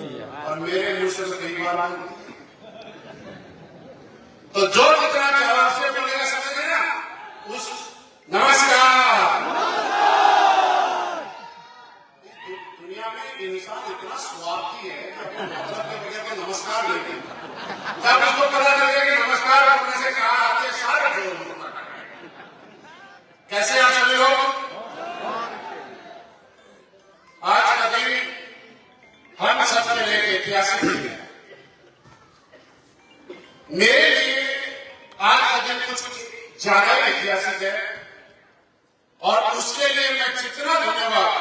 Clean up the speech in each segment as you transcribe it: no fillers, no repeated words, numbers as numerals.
और मेरे मुंह से तो कई बार तो जो जितना जवाब से बोलेगा समझ गए ना उस नमस्कार। दुनिया में इंसान इतना स्वार्थी है कि अपने मतलब के बगैर को नमस्कार नहीं देता। जब उसको पता चलेगा कि नमस्कार करने से कहा आपके सारे जोड़ कैसे आप सभी लोग आज का दिन हम सबके लिए ऐतिहासिक दिन है। मेरे लिए आज का दिन कुछ ज्यादा ऐतिहासिक है और उसके लिए मैं जितना धन्यवाद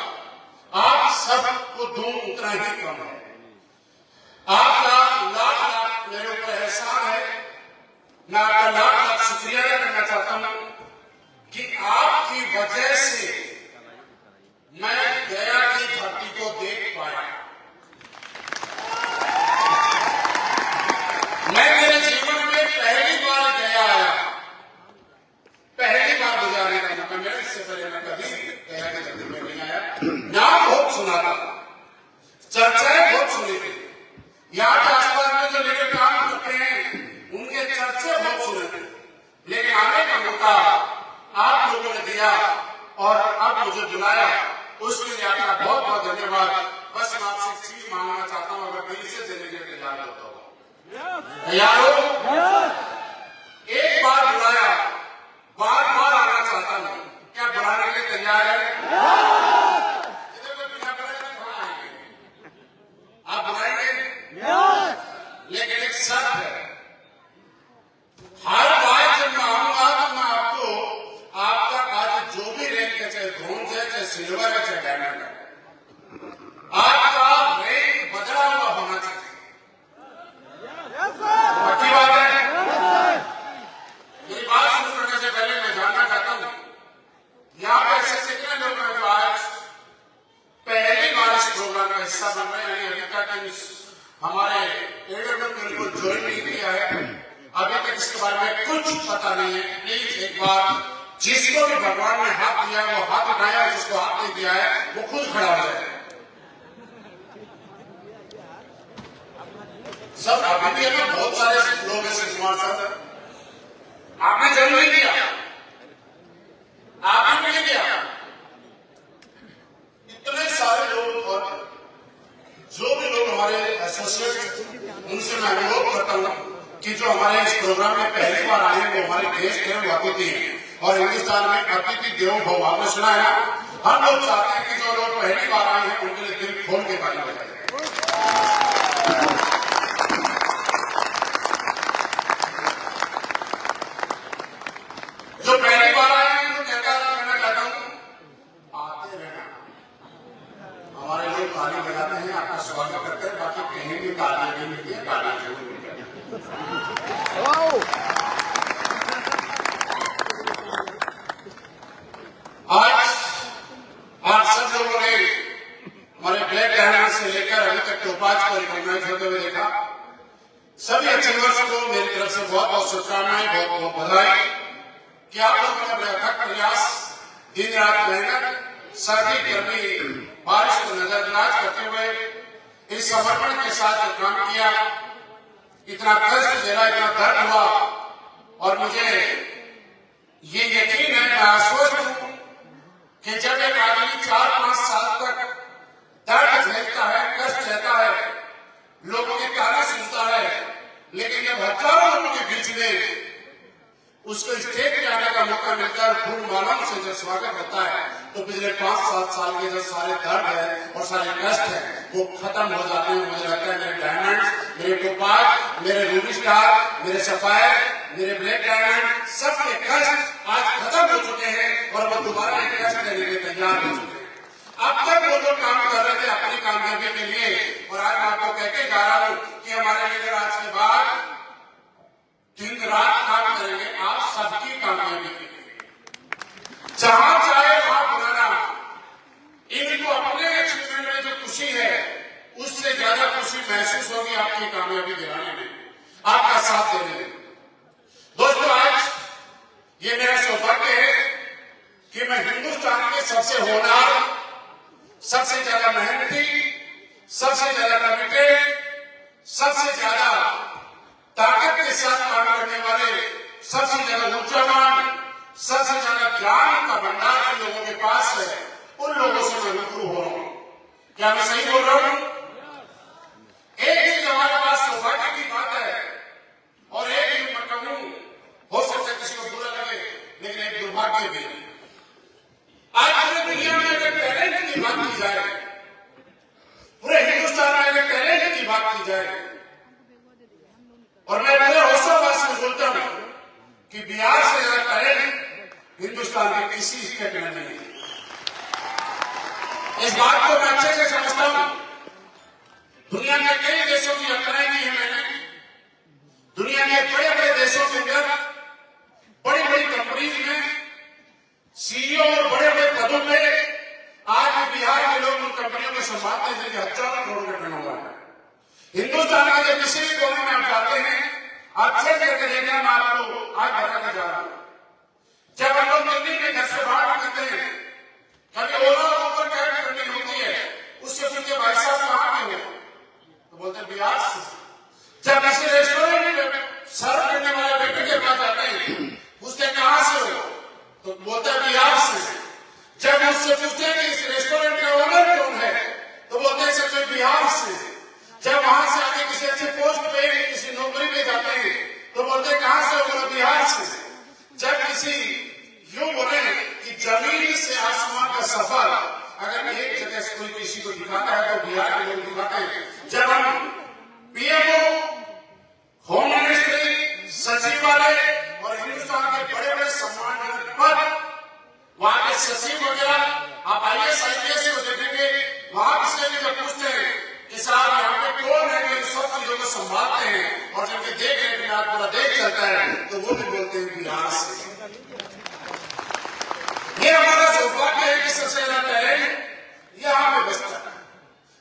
आप सबको दूं उतना ही कम है। आपका लाख लाख मेरे ऊपर एहसान है। मैं आपका लाख लाख शुक्रिया करना चाहता हूं कि आपकी वजह से मैं गया की धरती को देख पाया। मैं मेरे जीवन में पहली बार गया आया, पहली बार गुजारने का मौका मिला। इससे पहले मैं कभी गया की धरती में नहीं आया। नाम बहुत सुना था, चर्चाएं बहुत सुनी थी, यहाँ के आसपास में जो लेकर काम करते हैं उनके चर्चे बहुत सुने थे, लेकिन आने का मौका आप लोगों ने दिया और अब मुझे बुलाया, उसके लिए आपका बहुत बहुत धन्यवाद। बस मैं आपसे एक चीज मांगना चाहता हूं, अगर दिल से देने के लिए तैयार होता हो, तैयार हो? एक बार बुलाया, बार बार आना चाहता हूं, क्या बुलाने के लिए तैयार है? आप बुलाएंगे, लेकिन एक शर्त है, हर बार जब मैं आऊंगा तो मैं आपको आपका आज जो भी रैंक है, चाहे ब्रॉन्ज है, चाहे सिल्वर है, चाहे डायमंड है, आपका रैंक बदला हुआ होना चाहिए। पक्की बात है? मेरी बात शुरू करने से पहले मैं जानना चाहता हूं, यहाँ पे ऐसे कितने लोग हैं जो आज पहली बार इस प्रोग्राम का हिस्सा बन रहे हैं? अभी तक हमारे एडर को बिल्कुल ज्वाइन नहीं किया है, अभी तक इसके बारे में कुछ पता नहीं है। प्लीज एक बार जिसको भी भगवान ने हाथ दिया है वो हाथ उठाया, जिसको हाथ नहीं दिया है वो खुद खड़ा हो जाए। सब अभी भी है, बहुत सारे लोग हैं शिव कुमार सर, आपने जरूर नहीं किया, आपने नहीं किया। इतने सारे लोग और जो भी लोग हमारे एसोसिएट, उनसे मैं अनुरोध करता हूं कि जो हमारे इस प्रोग्राम में पहली बार आए हैं वो हमारे देश के वो अतिथि हैं, और हिंदुस्तान में अतिथि देवो भव, आपने सुना है ना? हम लोग चाहते हैं कि जो लोग पहली बार आए हैं उनके लिए दिल खोल के ताली बजाएं। जो पहली बार आए हैं तो कहना चाहता हूं, आते रहना। हमारे लोग ताली बजाते हैं, आपका स्वागत करते हैं, बाकी कहीं भी तालियां नहीं मिलती है, तालियां जरूर मिलती है। आज आप सब लोगों ने हमारे ब्लैक डायमंड से लेकर अभी तक टोपाज को रिकॉग्नाइज होते हुए देखा। सभी अचीवर्स को मेरी तरफ से बहुत बहुत शुभकामनाएं, बहुत बहुत बधाई कि आप लोगों ने अपने अथक प्रयास, दिन रात मेहनत, सर्दी गर्मी बारिश को नजरअंदाज करते हुए इस समर्पण के साथ जो काम किया, इतना कष्ट झेला, इतना दर्द हुआ, और मुझे ये यकीन है, मैं आश्वस्त हूं कि जब एक आदमी 4-5 साल तक दर्द झेलता है, कष्ट सहता है, लोगों की ताना सुनता है, लेकिन जब हजारों लोगों के बीच में उसको स्टेज पे आने का मौका मिलता है, फूल मालाओं से जब स्वागत होता है, तो पिछले 5-7 साल के जो सारे दर्द है और सारे कष्ट है वो खत्म हो जाते हैं। मुझे लगता है मेरे डायमंड, मेरे टोपाज, मेरे रूबी स्टार, मेरे सफायर, मेरे ब्लैक डायमंड, सबके कष्ट आज खत्म हो चुके हैं और वो दोबारा एक कष्ट देने के लिए तैयार हो चुके हैं। अब तक वो लोग काम कर रहे थे अपनी कामयाबी के लिए, और आज मैं आपको कहते जा रहा हूं कि हमारे लीडर आज के बाद दिन रात काम करेंगे आप सबकी कामयाबी के लिए। जहां चाहे वहां बुलाना, इनको अपने अचीवमेंट में जो खुशी है उससे ज्यादा खुशी महसूस होगी आपकी कामयाबी दिलाने में, आपका साथ देने में। दोस्तों, आज ये मेरा सौभाग्य है कि मैं हिंदुस्तान के सबसे होनहार, सबसे ज्यादा मेहनती, सबसे ज्यादा ज्यादा लिटरेट, सबसे ज्यादा ताकत के साथ काम करने वाले, सबसे ज्यादा ऊर्जावान, सबसे ज्यादा ज्ञान का भंडार जिन लोगों के पास है, उन लोगों से मैं रूबरू हो रहा हूं। क्या मैं सही बोल रहा हूं? एक चीज हमारे पास सौभाग्य की बात है, और एक मैं कहूं, हो सकता है किसी को बुरा लगे, लेकिन एक दुर्भाग्य भी है। आज पूरी दुनिया में अगर टैलेंट की बात की जाए, पूरे हिंदुस्तान में अगर टैलेंट की बात की जाए, और मैं बड़े होशाबाज से बोलता हूं कि बिहार से ज्यादा टैलेंट हिंदुस्तान के किसी स्टेट में नहीं है। इस बात को मैं अच्छे से समझता हूं। दुनिया के कई देशों की यात्राएं की है मैंने। दुनिया के बड़े बड़े देशों के अंदर बड़ी बड़ी कंपनीज में सीईओ और बड़े बड़े पदों पे आज भी बिहार के लोग उन कंपनियों को संभालते हैं जिनके हजारों करोड़ का टर्नओवर है। हिंदुस्तान के जब किसी भी कोने में आप जाते हैं, आप चेक करके देखना, मैं आपको आज बताने जा रहा हूं। जब हम लोग दिल्ली में घर से बाहर निकलते हैं, कभी ओला ऊबर कैब करनी होती है, उससे पूछते भाई साहब कहां के हो, तो बोलते बिहार से। जब किसी रेस्टोरेंट में सर्व करने वाले व्यक्ति के पास जाते हैं, पूछते कहां से हो, तो बोलते बिहार से। जब उससे पूछते हैं कि इस रेस्टोरेंट का ओनर कौन है, तो बोलते हैं सर बिहार से। जब वहां से आके किसी अच्छे पोस्ट पे किसी नौकरी पे जाते हैं, तो बोलते हैं कहां से हो, बिहार से। जब किसी यूं बोले कि जमीन से आसमान का सफर अगर एक जगह से कोई किसी को दिखाता है तो बिहार के लोग दिखाते हैं। जब हम पीएमओ, होम मिनिस्ट्री, सचिवालय और हिंदुस्तान के बड़े बड़े सम्मानजनक पद, वहां के सचिव वगैरह, आप IAS IPS को देखेंगे, वहां से भी जब पूछते हैं कि साहब यहाँ पे कौन है जो सब चीजों को संभालते हैं और जिनके देख रेख में आज पूरा देश चलता है, तो वो भी बोलते हैं बिहार से। ये हमारा सौभाग्य है कि सबसे ज्यादा टैलेंट यहाँ पे बचता है।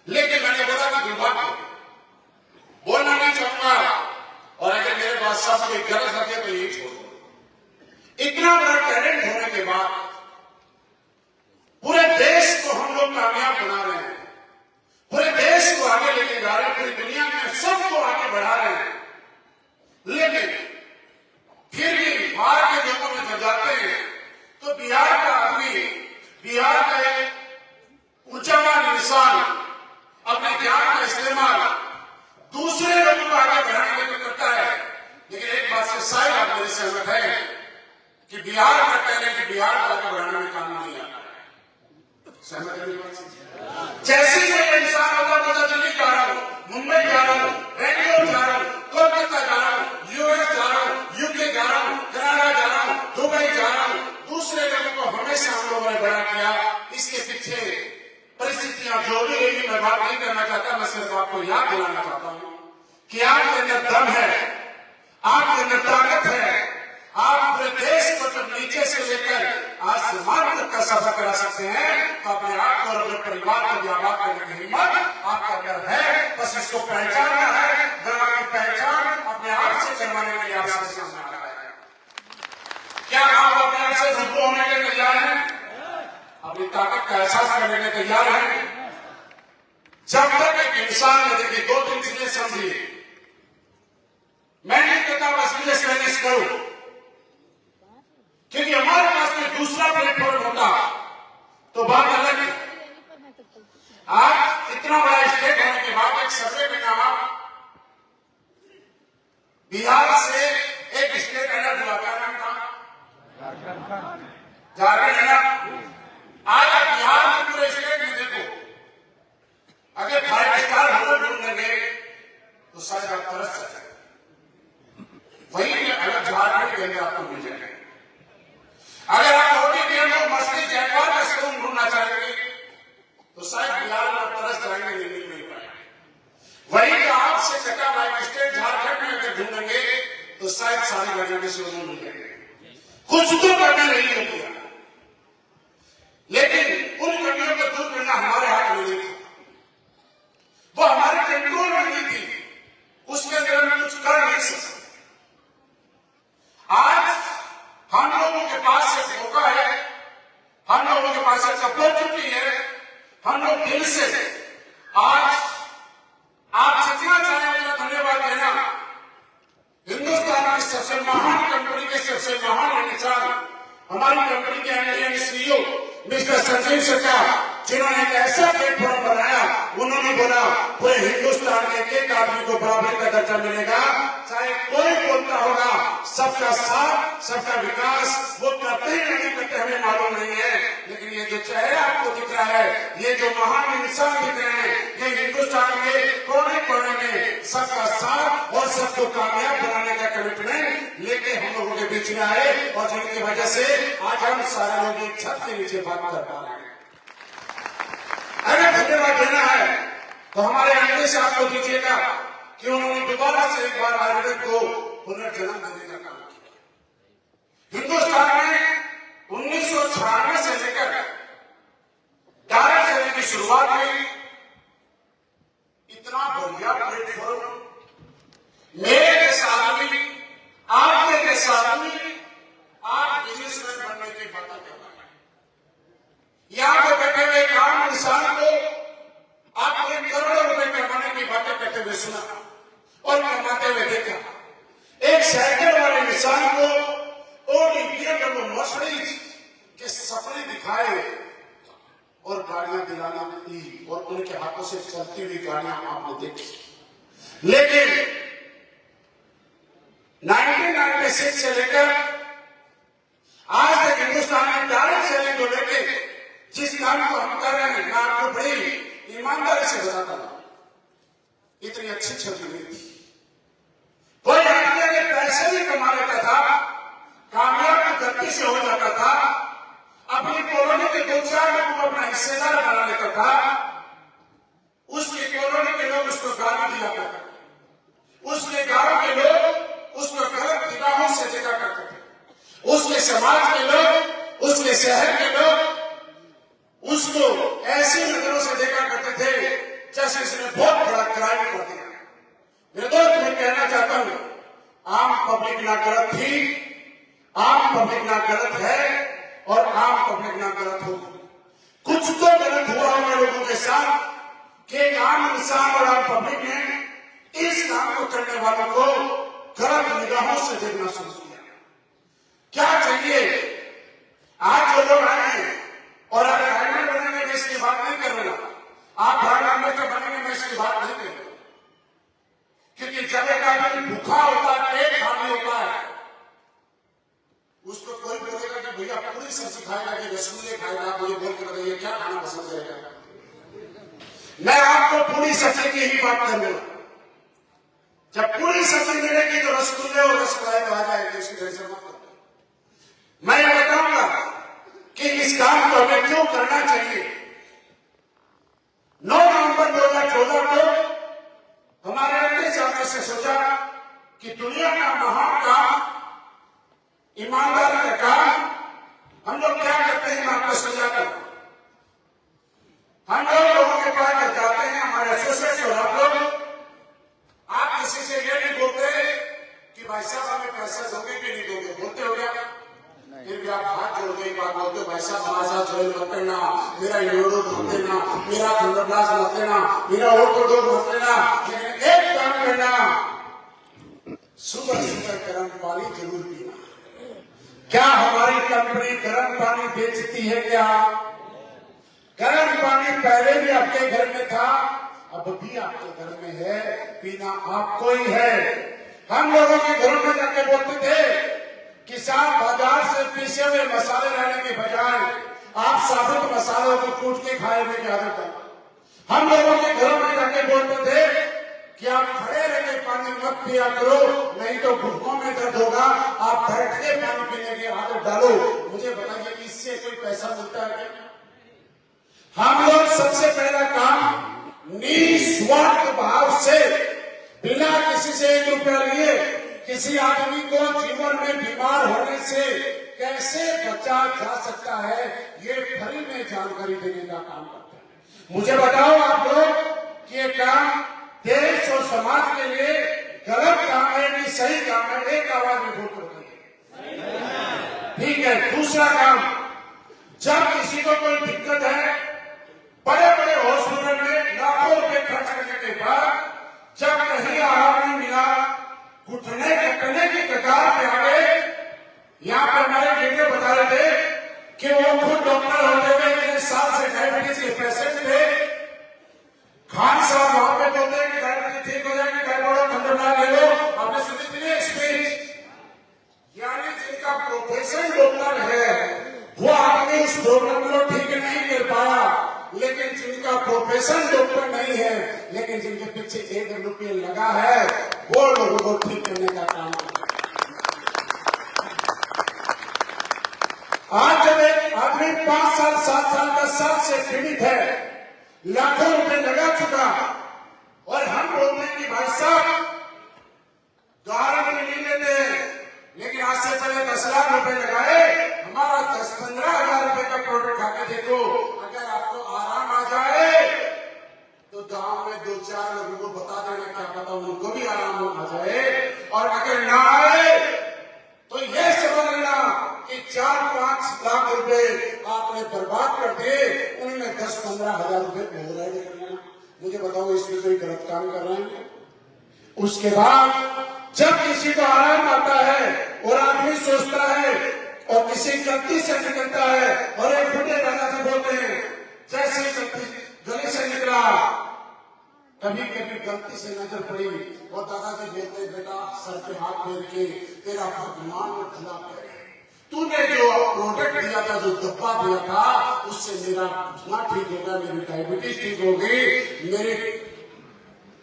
लेकिन मैंने बोला कि दुर्भाग्य बोलना नहीं चाहूंगा, और अगर मेरे पास सब कोई गलत लगे तो यही छोड़ दो। इतना बड़ा टैलेंट होने के बाद पूरे देश को हम लोग कामयाब बना रहे हैं, पूरे देश को आगे लेके जा रहे हैं, पूरी दुनिया में सबको आगे बढ़ा रहे हैं, लेकिन फिर भी बाहर के लोगों में जब जाते हैं तो बिहार का आदमी, बिहार का एक ऊंचावान इंसान अपने ज्ञान का इस्तेमाल दूसरे लोगों को आगे बढ़ाने के लिए करता है। लेकिन एक बात से शायद आप मेरे सहमत है कि बिहार का टैलेंट बिहार को आगे बढ़ाने में काम नहीं आता है। सहमत है? जैसे ही कोई इंसान होता बोलता दिल्ली जा रहा हूं, मुंबई जा रहा हूं, बेंगलोर जा रहा हूं, कोलकाता जा रहा हूं, US जा रहा हूं, UK जा रहा हूं, कनाडा जा रहा हूं, दुबई जा रहा हूं, दूसरे लोगों को हमेशा हम लोगों ने बड़ा किया। इसके पीछे परिस्थितियां जो भी रही, मैं बात नहीं करना चाहता, मैं सिर्फ आपको याद दिलाना चाहता हूं कि आपके अंदर दम है, आपके अंदर ताकत है। आप पूरे देश को जब नीचे से लेकर आसमान तक का सफर करा सकते हैं, तो अपने आप को और अपने परिवार को भी आबाद करने की हिम्मत आपका अंदर है। बस इसको पहचानना है। अगर आपकी पहचान अपने आप से करवाने के लिए आपसे सामने आ रहा है, क्या आप अपने आप से रूबरू होने के लिए तैयार हैं? अपनी ताकत का एहसास करने के लिए तैयार हैं? जब तक एक इंसान ने देखिए 2-3 चीजें समझी, मैं नहीं कहता बस बिजनेस मैनेज करो, क्योंकि हमारे पास कोई दूसरा प्लेटफॉर्म होता तो बात अलग है। आज इतना बड़ा स्टेट होने के बाद एक सर्वे में कहा बिहार से एक स्टेट अलग हुआ, क्या नाम था? झारखंड है ना। आज आप बिहार के पूरे स्टेट में देखो, अगर 5 स्टार होटल ढूंढेंगे तो शायद आप तरस जाए, वही अलग झारखंड के अंदर आपको मिल जाएंगे। अगर आप रोटी बियर मछली जयपाल का शोरूम ढूंढना चाहेंगे तो शायद बिहार में आप तरस जाएंगे, मिल नहीं पाएंगे। वही जो आपसे कटा हुआ स्टेट झारखंड में अगर ढूंढेंगे तो शायद सारी गाड़ियों के शोरूम मिल जाएंगे। कुछ तो करना नहीं हो गया, लेकिन उन कमियों को दूर करना हमारे हाथ में नहीं था, वो हमारे कंट्रोल में नहीं थी, उसके अंदर हम कुछ कर नहीं सकते। आज हम लोगों के पास एक मौका है, हम लोगों के पास एक अपॉर्चुनिटी है। हम लोग दिल से आज संजीव सरकार, जिन्होंने एक ऐसा प्लेटफॉर्म बनाया, उन्होंने बोला पूरे हिंदुस्तान के एक आदमी को बराबरी का दर्जा मिलेगा, चाहे कोई बोलता होगा सबका साथ सबका विकास, वो करते ही नहीं करते हमें मालूम नहीं है, लेकिन ये जो चेहरा आपको दिख रहा है, ये जो महान इंसान दिख रहे हैं, ये हिंदुस्तान के कोने कोने में सबका साथ और सबको कामयाब बनाने का कमिटमेंट लेके हम लोगों के बीच में आए, और जिनकी वजह से आज हम सारे लोग एक छत के नीचे बात कर पा रहे हैं। अगर धन्यवाद देना है तो हमारे अंदर से आपको दीजिएगा कि उन्होंने दोबारा से एक बार आयुर्वेद को पुनर्जन्म देने का काम किया। हिंदुस्तान में 1996 से लेकर डायरेक्ट चलने की शुरुआत हुई। इतना बढ़िया प्लेटफॉर्म मेरे जैसा आदमी, आपके जैसा आदमी आज बिजनेसमैन बनने की बात कर रहा है। यहां पे बैठे हुए एक आम इंसान को आपने करोड़ों रुपए कमाने की बातें करते हुए सुना और कमाते हुए देखा। एक साइकिल वाले इंसान को मर्सिडीज के सपने दिखाए और गाड़ियां दिलाना दी, और उनके हाथों से चलती हुई गाड़ियां आपने देखी। लेकिन 1996 से लेकर आज तक हिंदुस्तान में डायरेक्ट सेलिंग को लेकर जिस काम को हम कर रहे हैं, मैं आपको बड़ी ईमानदारी से बताता हूं, इतनी अच्छी छवि नहीं थी। कोई आदमी अगर पैसे भी कमा लेता था, कामयाब गलती से हो जाता था, अपनी कॉलोनी के 2-4 लोगों को अपना हिस्सेदार बना लेता था, उसकी कॉलोनी के लोग उसको गाली दिया करते थे, उसके गांव के लोग उसको गलत निगाहों से देखा करते थे, उसके समाज के लोग, उसके शहर के लोग उसको ऐसी नजरों से देखा करते थे जैसे इसने बहुत बड़ा क्राइम कर दिया। मेरे दोस्त, मैं कहना चाहता हूं, आम पब्लिक ना गलत थी, आम पब्लिक ना गलत है, और आम पब्लिक ना गलत होगी। कुछ तो गलत हुआ होगा लोगों के साथ कि एक आम इंसान और आम पब्लिक ने इस काम को करने वालों को गलत निगाहों से देखना शुरू किया। क्या चाहिए? आज जो लोग आए हैं और आप डायमंड बनेंगे, मैं इसकी बात नहीं कर रहा, आप डायमंड का बनेंगे, मैं इसकी बात नहीं कर रहा, क्योंकि जब एक आदमी भूखा होता है, पेट खाली होता है, उसको कोई बोलेगा कि भैया पूरी सब्जी खाएगा कि रसगुल्ले खाएगा, मुझे बोल के बताइए क्या खाना पसंद करेगा। मैं आपको पूरी सब्जी की ही बात करूंगा। जब पूरी सब्जी मिलेगी तो रसगुल्ले और रसमलाई तो आ जाएगी, इसकी टेंशन मत करो। मैं बताऊंगा कि इस काम को हमें क्यों करना चाहिए। 9 नवंबर 2014 को हमारे अध्यक्ष साहब से सोचा कि दुनिया का महान काम, ईमानदारी का काम हम लोग क्या करते हैं, मैं आपको समझाता हूं। हम लोगों के पास जाते हैं, हमारे एसोसिएट और आप लोग, आप किसी से ये नहीं बोलते कि भाई साहब हमें पैसा दोगे कि नहीं दोगे, बोलते हो क्या? फिर भी आप हाथ जोड़ के बात बोलते हो, भाई साहब हमारे साथ ज्वाइन मत करना, मेरा यूरो मत देना, मेरा थंडरब्लास्ट मत देना, मेरा ऑटो मत देना, लेकिन एक काम करना, सुबह सुबह गर्म पानी जरूर पीना। क्या हमारी कंपनी गर्म पानी बेचती है? क्या गर्म पानी पहले भी आपके घर में था, अब भी आपके घर में है, पीना आपको ही है। हम लोगों के घरों में जाके बोलते थे किसान बाजार से पीसे हुए मसाले लाने के बजाय आप साबुत मसालों को कूट के खाए में क्या आदत है। हम लोगों के घरों में जाके बोलते थे कि आप खड़े रहकर पानी मत पिया करो, नहीं तो घुटनों में दर्द होगा, आप बैठ के पानी पीने की आदत डालो। मुझे बताइए इससे कोई पैसा मिलता है क्या? हम लोग सबसे पहला काम निस्वार्थ भाव से, बिना किसी से 1 रुपया लिए, किसी आदमी को जीवन में बीमार होने से कैसे बचा जा सकता है, ये फ्री में जानकारी देने का काम करते हैं। मुझे बताओ आप लोग कि ये काम देश और समाज के लिए गलत काम है कि सही काम है? एक आवाज में बोल कर ठीक है। दूसरा काम, जब किसी को कोई दिक्कत है, बड़े बड़े हॉस्पिटल में लाखों रुपए खर्च करने के बाद जब कहीं आराम नहीं मिला, घुटने कटने की कगार पे आ गए, यहाँ पर हमारे लीडर बता रहे थे कि वो खुद डॉक्टर होते हुए डायबिटीज के पेशेंट थे। खान साहब वहां पे बोलते हैं कि डायबिटीज ठीक हो जाएगी, डायबिटीज खंडरनाथ ले लो। आपने सुनी थी ना स्पीच? यानी जिनका प्रोफेशन डॉक्टर है वो आदमी उस प्रॉब्लम को ठीक नहीं कर पाया, लेकिन जिनका प्रोफेशन डॉक्टर नहीं है लेकिन जिनके पीछे 1 रुपये लगा है वो लोगों को ठीक करने का काम है। आज जब एक आदमी 5 साल 7 साल का सांप से पीड़ित है, लाखों रुपए लगा चुका, और हम बोलते हैं कि भाई साहब गारंटी नहीं लेते, लेकिन आज से पहले 10 लाख रुपए लगाए, हमारा 10-15 हजार रुपए का प्रोडक्ट खा के देखो, अगर आपको आराम आ जाए तो गांव में 2-4 लोगों को बता देना, क्या पता उनको भी आराम आ जाए, और अगर ना आए तो ये समझ लेना कि 4-5 लाख रुपए आपने बर्बाद कर दिए, उनमें 10-15 हजार रुपए हो रहे हैं। मुझे बताओ इसमें कोई गलत काम कर रहे हैं? उसके बाद जब किसी को आराम आता है और आदमी सोचता है और किसी गलती से निकलता है, और एक बुढ़े दादाजी बोलते हैं जैसे गली से निकला, कभी कभी गलती से नजर पड़ी और दादाजी बोलते हैं बेटा सर पे हाथ फेर के तेरा भगवान में खुदा करे, तूने जो प्रोडक्ट दिया था, जो डब्बा दिया था, उससे मेरा धुआं ठीक होगा, मेरी डायबिटीज ठीक होगी, मेरी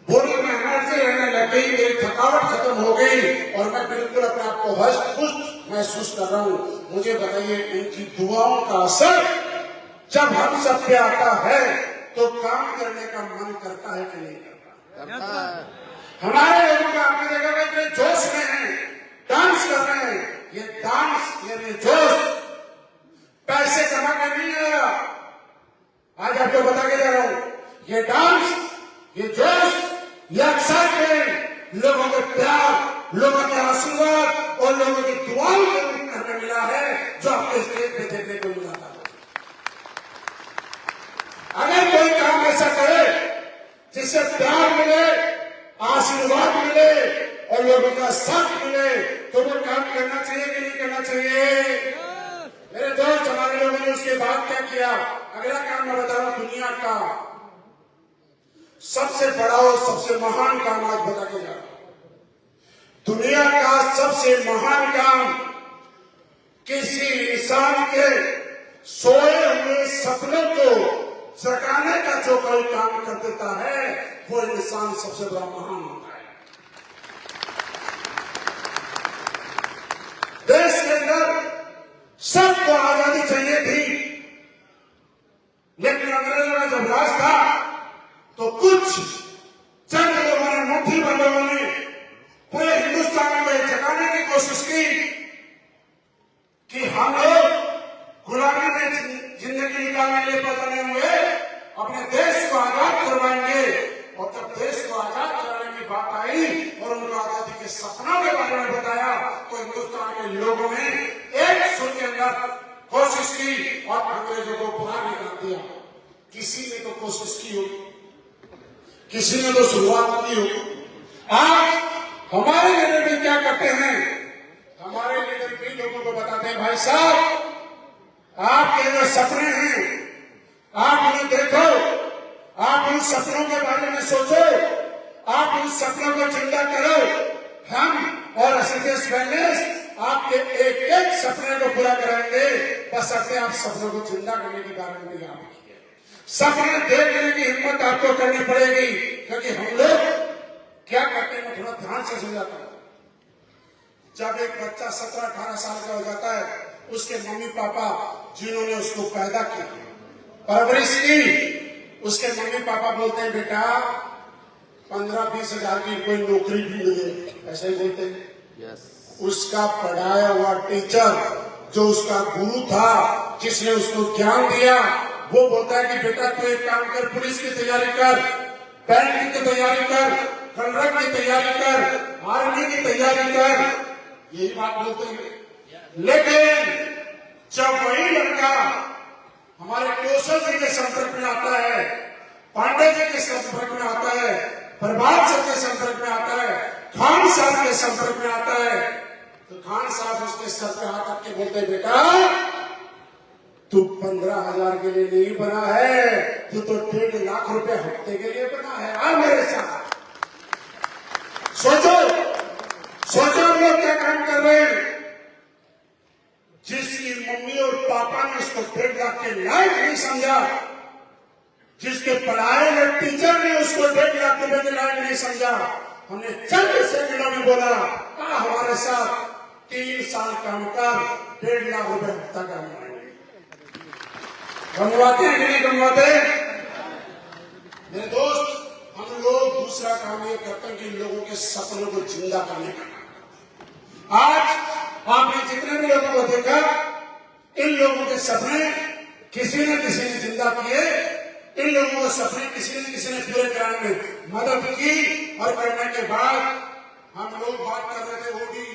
बॉडी में एनर्जी रहने लग गई, मेरी थकावट खत्म हो गई और मैं बिल्कुल अपने आप को हष्ट पुष्ट महसूस कर रहा हूँ। मुझे बताइए उनकी दुआओं का असर जब हम सब पे आता है तो काम करने का मन करता है कि नहीं करता? हमारे लोगों का आपने देखा कि इतने जोश में हैं, डांस कर रहे हैं। ये डांस, ये जोश पैसे कमा कर नहीं आया, आज आपको बता के जा रहा हूं। ये डांस, ये जोश, ये एक्साइटमेंट लोगों के प्यार, लोगों के आशीर्वाद और लोगों की दुआओं के रूप में मिला है, जो आपके स्टेज पे देखने को मिला था। अगर कोई काम ऐसा करे जिससे प्यार मिले, आशीर्वाद मिले और लोगों का साथ मिले, तो वो काम करना चाहिए कि नहीं करना चाहिए? मेरे दोस्त, हमारे लोगों ने उसके बाद क्या किया? अगला काम मैं बता रहा हूं, दुनिया का सबसे बड़ा और सबसे महान काम आज बता के जा रहा हूं। दुनिया का सबसे महान काम किसी इंसान के सोए हुए सपनों को जगाने का जो कोई काम कर देता है, वो इंसान सबसे बड़ा महान होता है। देश के अंदर सबको आजादी चाहिए थी, लेकिन अंग्रेजों का जब राज था तो कुछ चंद लोगों ने, मुट्ठी बंद लोगों ने पूरे हिंदुस्तान में जगाने की कोशिश की कि हम लोग गुलामी में जिंदगी निकालने के लिए पैदा नहीं हुए, अपने देश को आजाद करवाएंगे। और जब देश को आजाद कराने की बात आई और उनको आजादी के सपनों के बारे में बताया, तो हिंदुस्तान के लोगों ने एक सुर के अंदर कोशिश की और अंग्रेजों को बाहर निकाल दिया। किसी ने तो कोशिश की होगी, किसी ने तो शुरुआत की होगी। आज हमारे लीडर भी क्या करते हैं? हमारे लीडर भी लोगों को बताते हैं, भाई साहब आपके जो सपने हैं आप उन्हें देखो, आप उन सपनों के बारे में सोचो, आप उन सपनों को जिंदा करो। हम और एसएस वेलनेस आपके एक एक सपने को पूरा कराएंगे, बस अपने आप सपनों को जिंदा करने की गारंटी आपकी है। सपने देखने की हिम्मत आपको करनी पड़ेगी, क्योंकि हम लोग क्या करते हैं, मैं थोड़ा ध्यान से समझाता हूं। जब एक बच्चा 17-18 साल का हो जाता है, उसके मम्मी पापा जिन्होंने उसको पैदा किया, परवरिश की, उसके मम्मी पापा बोलते हैं बेटा 15-20 हजार की कोई नौकरी भी मिले, ऐसा ही बोलते हैं। उसका पढ़ाया हुआ टीचर, जो उसका गुरु था, जिसने उसको ज्ञान दिया, वो बोलता है कि बेटा तू एक काम कर, पुलिस की तैयारी कर, बैंक की तैयारी कर, कलरक की तैयारी कर, आर्मी की तैयारी कर, यही बात बोलते हैं। लेकिन जब वही लड़का हमारे कौशल जी के संपर्क में आता है, पांडे जी के संपर्क में आता है, प्रभात सर के संपर्क में आता है, खान साहब के संपर्क में आता है, तो खान साहब उसके सर पे हाथ रख के बोलते हैं बेटा तू 15,000 के लिए नहीं बना है, तू तो 1.5 लाख रुपए हफ्ते के लिए बना है। आ मेरे साथ सोचो, सोचो हम लोग क्या काम कर रहे हैं। जिसकी मम्मी और पापा ने उसको 1.5 लाख के लायक नहीं समझा, जिसके पढ़ाए हुए टीचर ने उसको 1.5 लाख रुपए के लायक नहीं समझा, हमने चंद सेकंडों में बोला हमारे साथ 3 साल काम कर 1.5 लाख रुपए हफ्ता का कमवाते हैं कि नहीं कमवाते? मेरे दोस्त, हम लोग दूसरा काम ये करते हैं कि लोगों के सपनों को जिंदा करने का। आज आपने जितने भी लोगों को देखा, इन लोगों के सपने किसी न किसी ने जिंदा किए, इन लोगों के सपने किसी न किसी ने पूरे कराने में मदद की, और करने के बाद हम लोग बात कर रहे थे वो भी